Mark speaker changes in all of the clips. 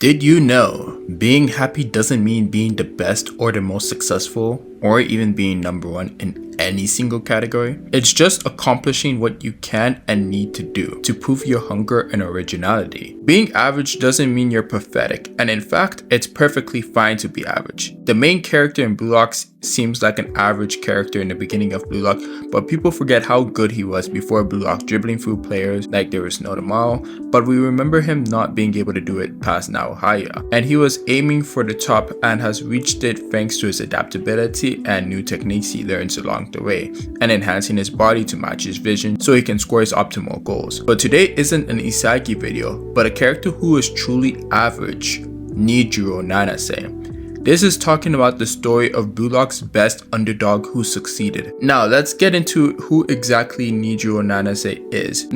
Speaker 1: Did you know being happy doesn't mean being the best or the most successful or even being number one in any single category? It's just accomplishing what you can and need to do to prove your hunger and originality. Being average doesn't mean you're pathetic, and in fact, it's perfectly fine to be average. The main character in Bluelock seems like an average character in the beginning of Bluelock, but people forget how good he was before Bluelock, dribbling through players like there was no tomorrow, but we remember him not being able to do it past Naohaya. And he was aiming for the top and has reached it thanks to his adaptability and new techniques he learns along the way, and enhancing his body to match his vision so he can score his optimal goals. But today isn't an Isagi video, but a character who is truly average, Nijiro NANASE. This is talking about the story of Bluelock's best underdog who succeeded. Now let's get into who exactly Nijiro NANASE is.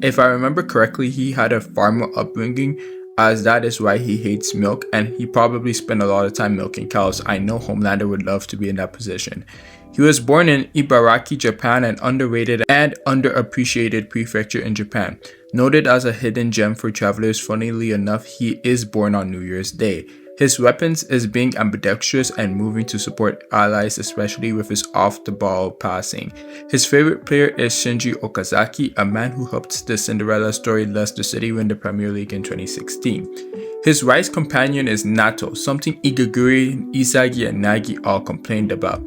Speaker 1: If I remember correctly, he had a farmer upbringing, as that is why he hates milk, and he probably spent a lot of time milking cows. I know Homelander would love to be in that position. He was born in Ibaraki, Japan, an underrated and underappreciated prefecture in Japan. Noted as a hidden gem for travelers, funnily enough, he is born on New Year's Day. His weapons is being ambidextrous and moving to support allies, especially with his off-the-ball passing. His favorite player is Shinji Okazaki, a man who helped the Cinderella story Leicester City win the Premier League in 2016. His Rise companion is Nato, something Igaguri, Isagi, and Nagi all complained about.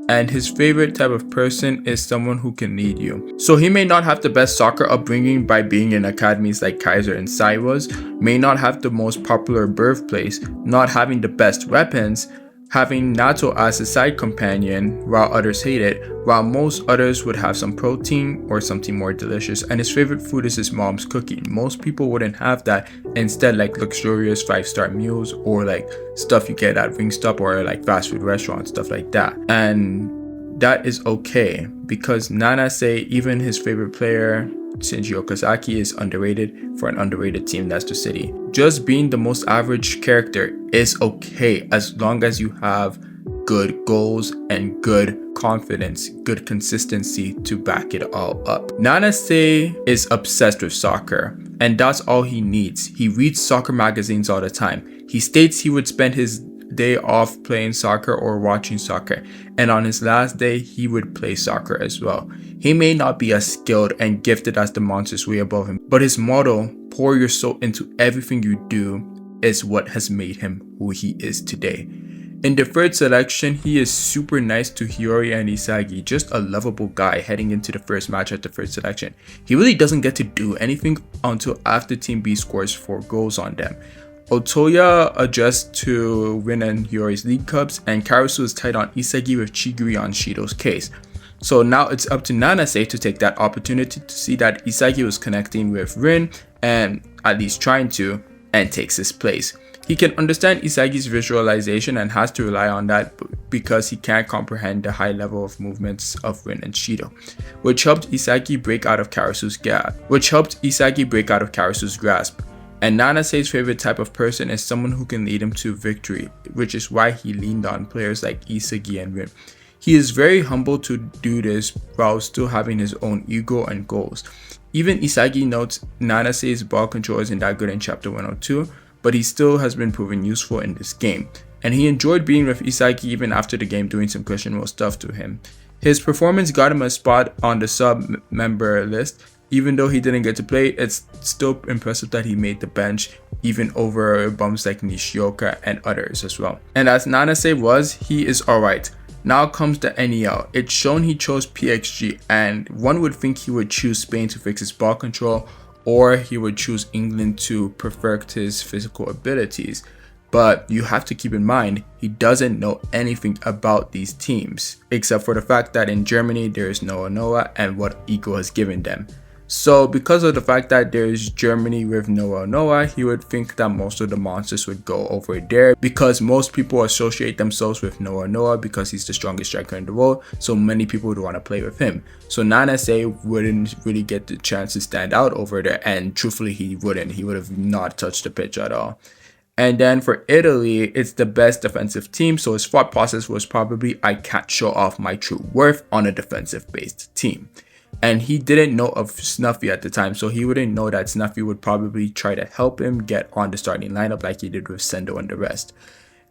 Speaker 1: And his favorite type of person is someone who can lead you. So he may not have the best soccer upbringing by being in academies like Kaiser and Sai was, may not have the most popular birthplace, not having the best weapons, having Nato as a side companion while others hate it, while most others would have some protein or something more delicious, and his favorite food is his mom's cooking. Most people wouldn't have that, instead like luxurious 5-star meals or like stuff you get at Wingstop or like fast food restaurants, stuff like that. And that is okay, because NANASE, even his favorite player Shinji Okazaki, is underrated for an underrated team, Leicester City. Just being the most average character is okay as long as you have good goals and good confidence, good consistency to back it all up. NANASE is obsessed with soccer, and that's all he needs. He reads soccer magazines all the time. He states he would spend his day off playing soccer or watching soccer, and on his last day he would play soccer as well. He may not be as skilled and gifted as the monsters way above him, but his motto, pour your soul into everything you do, is what has made him who he is today. In the third selection, he is super nice to Hiyori and Isagi, just a lovable guy heading into the first match at the first selection. He really doesn't get to do anything until after Team B scores 4 goals on them. Otoya adjusts to Rin and Hiyori's league cups, and Karasu is tight on Isagi with Chigiri on Shido's case. So now it's up to NANASE to take that opportunity to see that Isagi was connecting with Rin, and at least trying to, and takes his place. He can understand Isagi's visualization and has to rely on that because he can't comprehend the high level of movements of Rin and Shido, which helped Isagi break out of Karasu's grasp. And NANASE's favorite type of person is someone who can lead him to victory, which is why he leaned on players like Isagi and Rin. He is very humble to do this while still having his own ego and goals. Even Isagi notes NANASE's ball control isn't that good in chapter 102, but he still has been proven useful in this game. And he enjoyed being with Isagi even after the game, doing some questionable stuff to him. His performance got him a spot on the sub-member list. Even though he didn't get to play, it's still impressive that he made the bench, even over bums like Nishioka and others as well. And as NANASE was, he is alright. Now comes the NEL. It's shown he chose PXG, and one would think he would choose Spain to fix his ball control, or he would choose England to perfect his physical abilities. But you have to keep in mind, he doesn't know anything about these teams, except for the fact that in Germany there is Noah Noah and what Ego has given them. So because of the fact that there's Germany with Noah Noah, he would think that most of the monsters would go over there, because most people associate themselves with Noah Noah because he's the strongest striker in the world, so many people would want to play with him. So NANASE wouldn't really get the chance to stand out over there, and truthfully he would have not touched the pitch at all. And then for Italy, it's the best defensive team, so his thought process was probably, I can't show off my true worth on a defensive based team. And he didn't know of Snuffy at the time, so he wouldn't know that Snuffy would probably try to help him get on the starting lineup like he did with Sendo and the rest.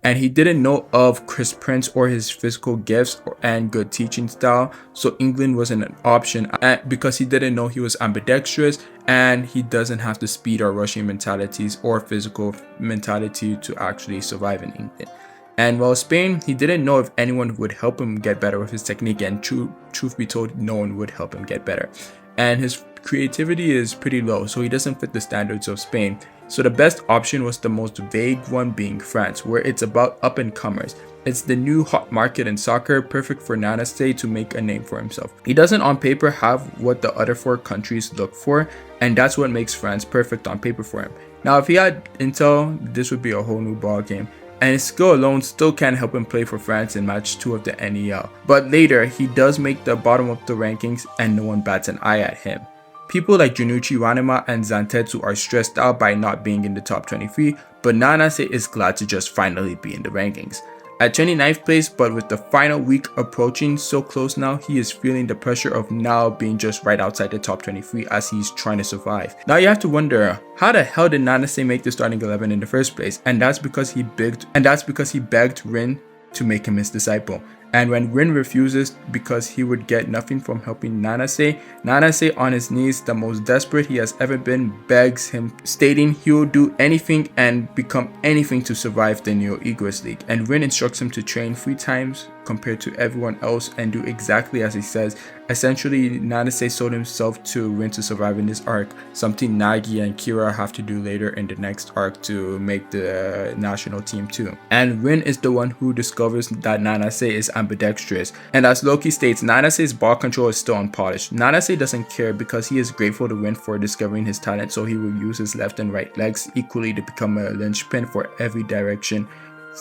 Speaker 1: And he didn't know of Chris Prince or his physical gifts and good teaching style, so England wasn't an option because he didn't know he was ambidextrous and he doesn't have the speed or rushing mentalities or physical mentality to actually survive in England. And while Spain, he didn't know if anyone would help him get better with his technique, and truth be told, no one would help him get better. And his creativity is pretty low, so he doesn't fit the standards of Spain. So the best option was the most vague one, being France, where it's about up-and-comers. It's the new hot market in soccer, perfect for NANASE to make a name for himself. He doesn't on paper have what the other 4 countries look for, and that's what makes France perfect on paper for him. Now if he had intel, this would be a whole new ball game. And his skill alone still can't help him play for France in match 2 of the NEL. But later, he does make the bottom of the rankings and no one bats an eye at him. People like Junichi Ranema and Zantetsu are stressed out by not being in the top 23, but NANASE is glad to just finally be in the rankings. At 29th place, but with the final week approaching so close now, he is feeling the pressure of now being just right outside the top 23 as he's trying to survive. Now you have to wonder, how the hell did NANASE make the starting 11 in the first place? And that's because he begged Rin to make him his disciple. And when Rin refuses because he would get nothing from helping NANASE, NANASE on his knees, the most desperate he has ever been, begs him, stating he will do anything and become anything to survive the Neo Egoist League. And Rin instructs him to train 3 times compared to everyone else and do exactly as he says. Essentially, NANASE sold himself to Rin to survive in this arc, something Nagi and Kira have to do later in the next arc to make the national team too. And Rin is the one who discovers that NANASE is ambidextrous. And as Loki states, NANASE's ball control is still unpolished. NANASE doesn't care because he is grateful to Rin for discovering his talent, so he will use his left and right legs equally to become a linchpin for every direction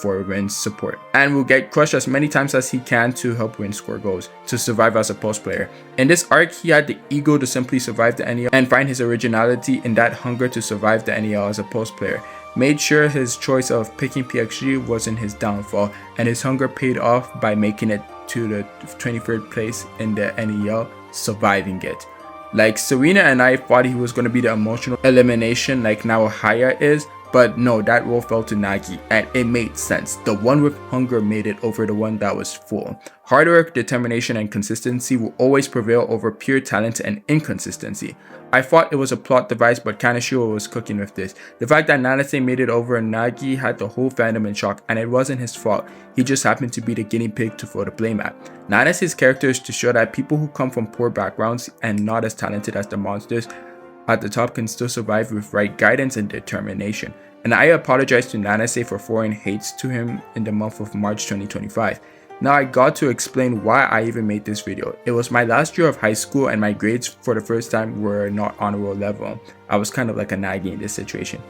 Speaker 1: for Rin's support, and will get crushed as many times as he can to help Rin score goals, to survive as a post player. In this arc, he had the ego to simply survive the NEL and find his originality in that hunger to survive the NEL as a post player. Made sure his choice of picking PXG wasn't his downfall, and his hunger paid off by making it to the 23rd place in the NEL, surviving it. Like Serena and I thought he was going to be the emotional elimination like Naohaya is, but no, that role fell to Nagi, and it made sense. The one with hunger made it over the one that was full. Hard work, determination, and consistency will always prevail over pure talent and inconsistency. I thought it was a plot device, but Kaneshiro was cooking with this. The fact that NANASE made it over Nagi had the whole fandom in shock, and it wasn't his fault. He just happened to be the guinea pig to throw the blame at. NANASE's character is to show that people who come from poor backgrounds and not as talented as the monsters at the top can still survive with right guidance and determination. And I apologize to NANASE for throwing hates to him in the month of March 2025. Now I got to explain why I even made this video. It was my last year of high school and my grades for the first time were not honorable level. I was kind of like a Nagi in this situation.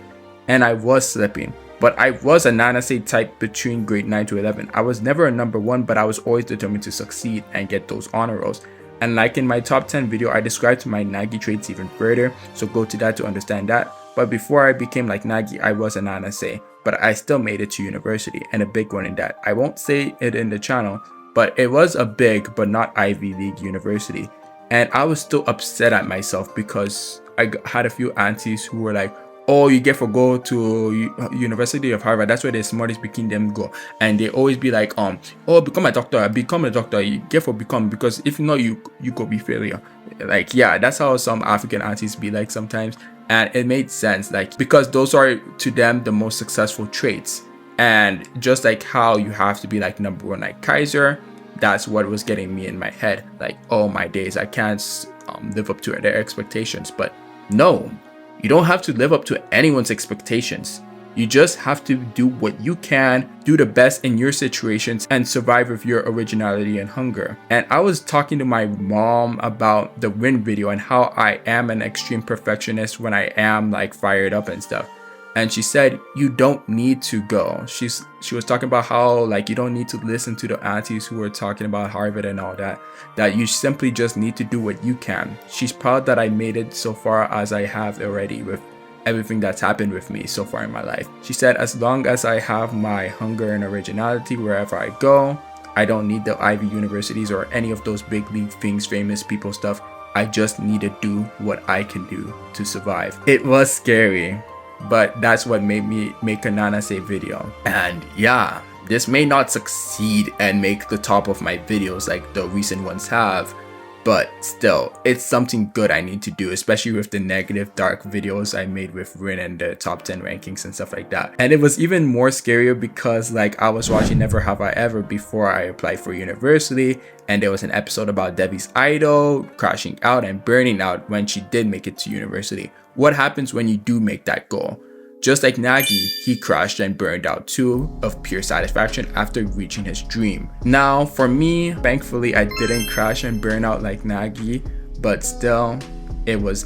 Speaker 1: And I was slipping. But I was a NANASE type between grade 9 to 11. I was never a number 1, but I was always determined to succeed and get those honor rolls. And like in my top 10 video, I described my Nagi traits even further, so go to that to understand that. But before I became like Nagi, I was a NANASE, but I still made it to university, and a big one in that. I won't say it in the channel, but it was a big but not Ivy League university. And I was still upset at myself because I had a few aunties who were like, oh, you get for go to University of Harvard, that's where the smartest between them go. And they always be like, oh, become a doctor, you get for become, because if not, you go be failure. Like, yeah, that's how some African aunties be like sometimes. And it made sense, like, because those are to them the most successful traits. And just like how you have to be like number 1 like Kaiser, that's what was getting me in my head. Like, oh my days, I can't live up to their expectations. But no, you don't have to live up to anyone's expectations. You just have to do what you can, do the best in your situations, and survive with your originality and hunger. And I was talking to my mom about the Rin video and how I am an extreme perfectionist when I am like fired up and stuff. And she said, you don't need to go. She was talking about how like you don't need to listen to the aunties who were talking about Harvard and all that. That you simply just need to do what you can. She's proud that I made it so far as I have already with everything that's happened with me so far in my life. She said, as long as I have my hunger and originality wherever I go, I don't need the Ivy universities or any of those big league things, famous people stuff. I just need to do what I can do to survive. It was scary, but that's what made me make a NANASE video. And yeah, this may not succeed and make the top of my videos like the recent ones have, but still, it's something good I need to do, especially with the negative dark videos I made with Rin and the top 10 rankings and stuff like that. And it was even more scarier because like I was watching Never Have I Ever before I applied for university, and there was an episode about Debbie's idol crashing out and burning out when she did make it to university. What happens when you do make that goal? Just like Nagi, he crashed and burned out too, of pure satisfaction after reaching his dream. Now, for me, thankfully I didn't crash and burn out like Nagi, but still, it was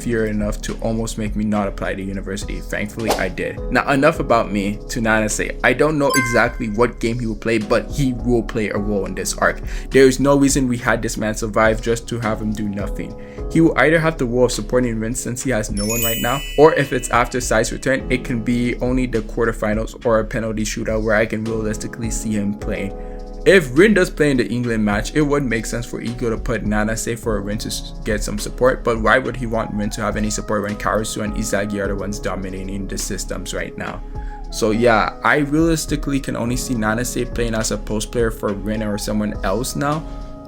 Speaker 1: fear enough to almost make me not apply to university. Thankfully, I did. Now, enough about me. To NANASE, I don't know exactly what game he will play, but he will play a role in this arc. There is no reason we had this man survive just to have him do nothing. He will either have the role of supporting Rin since he has no one right now, or if it's after Sai's return, it can be only the quarterfinals or a penalty shootout where I can realistically see him play. If Rin does play in the England match, it would make sense for Ego to put NANASE for Rin to get some support, but why would he want Rin to have any support when Karasu and Isagi are the ones dominating the systems right now? So yeah, I realistically can only see NANASE playing as a post player for Rin or someone else now,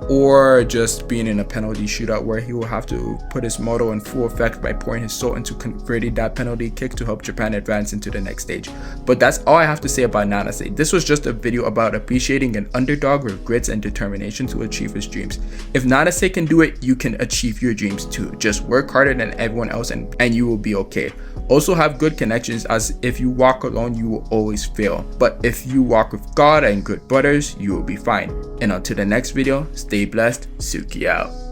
Speaker 1: or just being in a penalty shootout where he will have to put his motto in full effect by pouring his soul into converting that penalty kick to help Japan advance into the next stage. But that's all I have to say about NANASE. This was just a video about appreciating an underdog with grits and determination to achieve his dreams. If NANASE can do it, you can achieve your dreams too. Just work harder than everyone else and you will be okay. Also have good connections, as if you walk alone you will always fail, but if you walk with God and good brothers, you will be fine. And until the next video, stay blessed. Suki out.